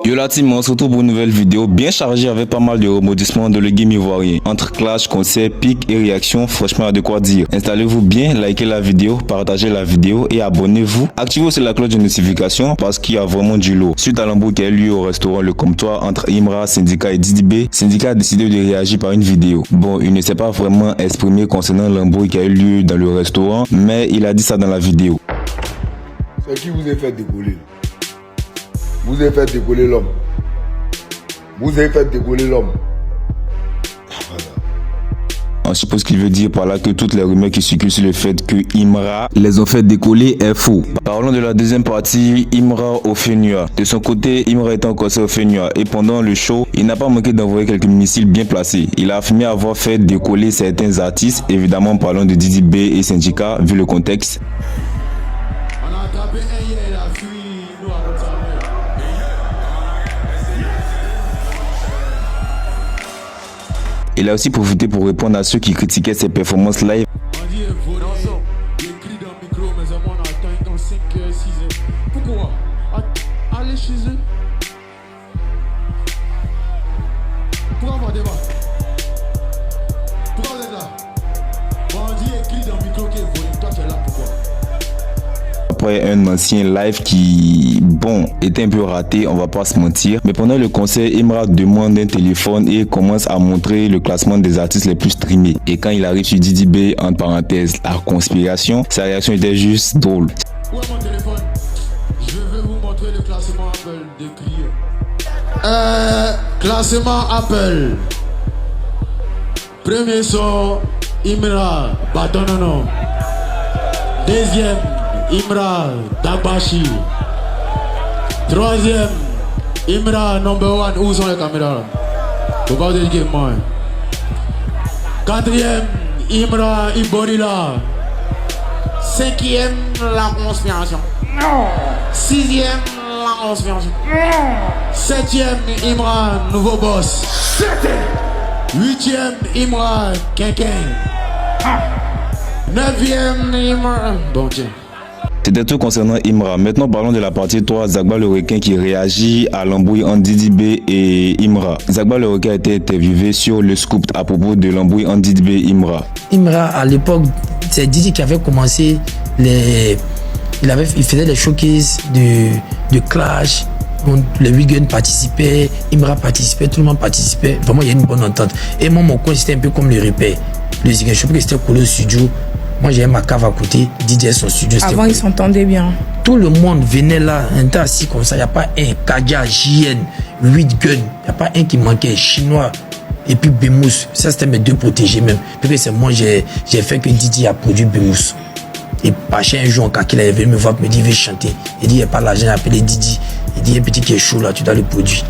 Yo la team, on se retrouve pour une nouvelle vidéo bien chargée avec pas mal de rebondissements dans le game ivoirien. Entre clash, concerts, pics et réactions, franchement il y a de quoi dire. Installez-vous bien, likez la vidéo, partagez la vidéo et abonnez-vous. Activez aussi la cloche de notification parce qu'il y a vraiment du lot. Suite à l'embrouille qui a eu lieu au restaurant Le Comptoir entre Imra, Syndicat et Didi B, Syndicat a décidé de réagir par une vidéo. Bon, il ne s'est pas vraiment exprimé concernant l'embrouille qui a eu lieu dans le restaurant, mais il a dit ça dans la vidéo. C'est qui vous a fait décoller? Vous avez fait décoller l'homme. Vous avez fait décoller l'homme. On suppose qu'il veut dire par là que toutes les rumeurs qui circulent sur le fait que Imra les ont fait décoller est faux. Parlons de la deuxième partie, Imra au Fenua. De son côté, Imra était en concert au Fenua et pendant le show, il n'a pas manqué d'envoyer quelques missiles bien placés. Il a affirmé avoir fait décoller certains artistes, évidemment parlons de Didi B et Syndicat vu le contexte. On a attrapé un hier, il a fui, nous avons attrapé. Il a aussi profité pour répondre à ceux qui critiquaient ses performances live. On dit volé, il écrit dans le micro, mais on attend dans 5 heures, 6 heures. Pourquoi? Allez chez eux. Pourquoi on va débat? Pourquoi vous êtes là? Bon, on dit écrit dans le micro qu'il est volé, toi tu es là, pourquoi? Après un ancien live qui, bon, était un peu raté, on va pas se mentir. Mais pendant le concert, Imra demande un téléphone et commence à montrer le classement des artistes les plus streamés. Et quand il arrive sur Didi B, entre parenthèses, la conspiration, sa réaction était juste drôle. Où est mon téléphone? Je vais vous montrer le classement Apple de crier. Classement Apple. Premier son, Imra, Batonono. Deuxième, Imra, Dagbashi. Troisième, Imra, number one. Où sont les caméras? Pourquoi vous dites moi? Quatrième, Imra, Iborila. Cinquième, la conspiration. Sixième, la conspiration. Septième, Imra, nouveau boss. Huitième, Imra, Quinquin. Neuvième, Imra. Bon, tiens. C'était tout concernant Imra. Maintenant parlons de la partie 3, Zagba le requin qui réagit à l'embrouille entre Didi B et Imra. Zagba le requin a été interviewé sur le scoop à propos de l'embrouille entre Didi B et Imra. Imra, à l'époque, c'est Didi qui avait commencé il faisait des showcases de clash. Les Wigan participaient, Imra participait, tout le monde participait. Vraiment, il y a une bonne entente. Et moi, mon coin, c'était un peu comme le repère. Le Ziggy Show, qui était collé au studio. Moi, j'avais ma cave à côté. Didier, son studio. Avant, ils s'entendaient bien. Tout le monde venait là, un temps assis comme ça. Il n'y a pas un Kadia, JN, 8 Gun. Il n'y a pas un qui manquait, Chinois. Et puis Bemous. Ça, c'était mes deux protégés même. Puis c'est moi, j'ai fait que Didier a produit Bemous. Et Pacha, un jour, quand il est venu me voir, me dit, il veut chanter. Il dit, il n'y a pas l'argent, il a appelé Didi. Il dit, un petit qui est chaud là, tu dois le produire.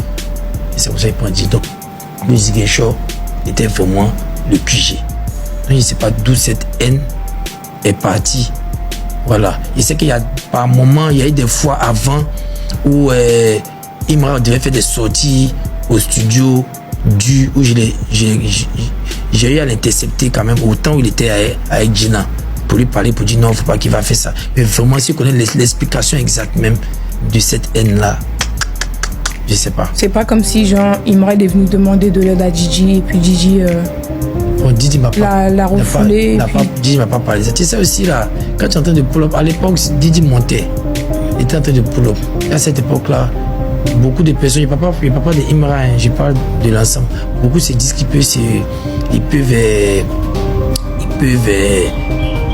Et c'est comme ça qu'il prend Didi. Donc, le Ziggy Show était vraiment le QG. Donc, je ne sais pas d'où cette haine est parti. Voilà. Il sait qu'il y a par moment, il y a eu des fois avant où Imra devait faire des sorties au studio où j'ai eu à l'intercepter quand même au temps où il était avec Gina pour lui parler, pour dire non, il ne faut pas qu'il va faire ça. Mais vraiment, si on connaît l'explication exacte même de cette haine-là, je ne sais pas. C'est pas comme si genre Imra est venu demander de l'aide à Didi et puis Didi Didi m'a pas la refoulé. Didi m'a pas parlé. Tu sais aussi là, quand tu es en train de pull-up, à l'époque, Didi montait. Il était en train de pull-up. À cette époque-là, beaucoup de personnes, je ne parle pas de Imra, hein, je parle de l'ensemble. Beaucoup se disent qu'ils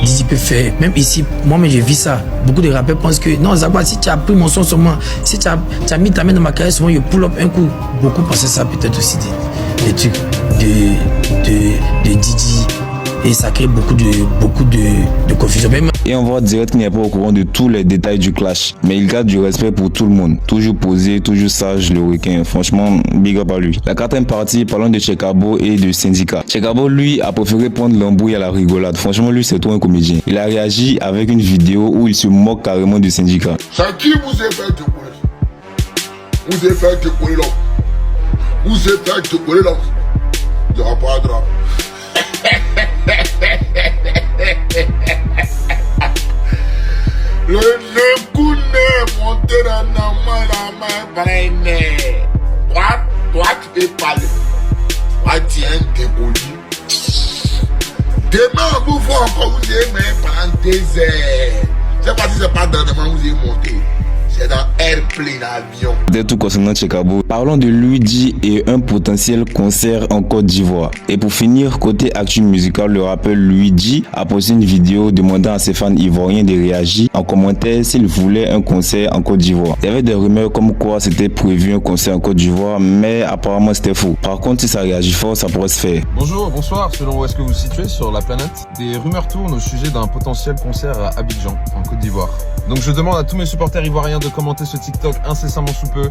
Didi peut faire, même ici, moi-même j'ai vu ça. Beaucoup de rappeurs pensent que non, Zagba, si tu as pris mon son sur moi, si tu as mis ta main dans ma carrière sur moi, je pull up un coup. Beaucoup pensaient ça, peut-être aussi des trucs de Didi. Et ça crée beaucoup de confusion. Et on voit direct qu'il n'est pas au courant de tous les détails du clash. Mais il garde du respect pour tout le monde. Toujours posé, toujours sage, le requin. Franchement, big up à lui. La quatrième partie, parlons de Chekabo et de Syndicat. Chekabo, lui, a préféré prendre l'embrouille à la rigolade. Franchement, lui, c'est trop un comédien. Il a réagi avec une vidéo où il se moque carrément du Syndicat. C'est qui vous a fait décoller? Vous avez fait décoller l'homme. Vous avez fait décoller l'homme. Il n'y aura pas de drap. Le nez monté dans la main, Toi, tu peux parler. Toi, tu es un déboli. Demain, vous faut encore vous aimer pendant des heures. Je sais pas si c'est pas dans demain vous avez monté. C'est dans Airplane avion. Dès tout concernant Tchekabo, parlons de Luigi et un potentiel concert en Côte d'Ivoire. Et pour finir, côté actu musical, le rappeur Luigi a posté une vidéo demandant à ses fans ivoiriens de réagir en commentaire s'ils voulaient un concert en Côte d'Ivoire. Il y avait des rumeurs comme quoi c'était prévu un concert en Côte d'Ivoire, mais apparemment c'était faux. Par contre, si ça réagit fort, ça pourrait se faire. Bonjour, bonsoir, selon où est-ce que vous vous situez sur la planète, des rumeurs tournent au sujet d'un potentiel concert à Abidjan, en Côte d'Ivoire. Donc je demande à tous mes supporters ivoiriens de commenter ce TikTok incessamment sous peu.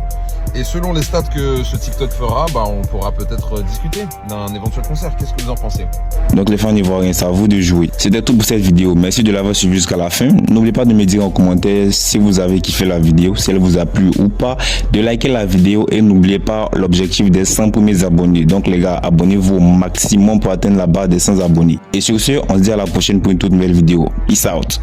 Et selon les stats que ce TikTok fera, on pourra peut-être discuter d'un éventuel concert. Qu'est-ce que vous en pensez? Donc les fans ivoiriens, c'est à vous de jouer. C'était tout pour cette vidéo. Merci de l'avoir suivi jusqu'à la fin. N'oubliez pas de me dire en commentaire si vous avez kiffé la vidéo, si elle vous a plu ou pas, de liker la vidéo et n'oubliez pas l'objectif des 100 premiers abonnés. Donc les gars, abonnez-vous au maximum pour atteindre la barre des 100 abonnés. Et sur ce, on se dit à la prochaine pour une toute nouvelle vidéo. Peace out.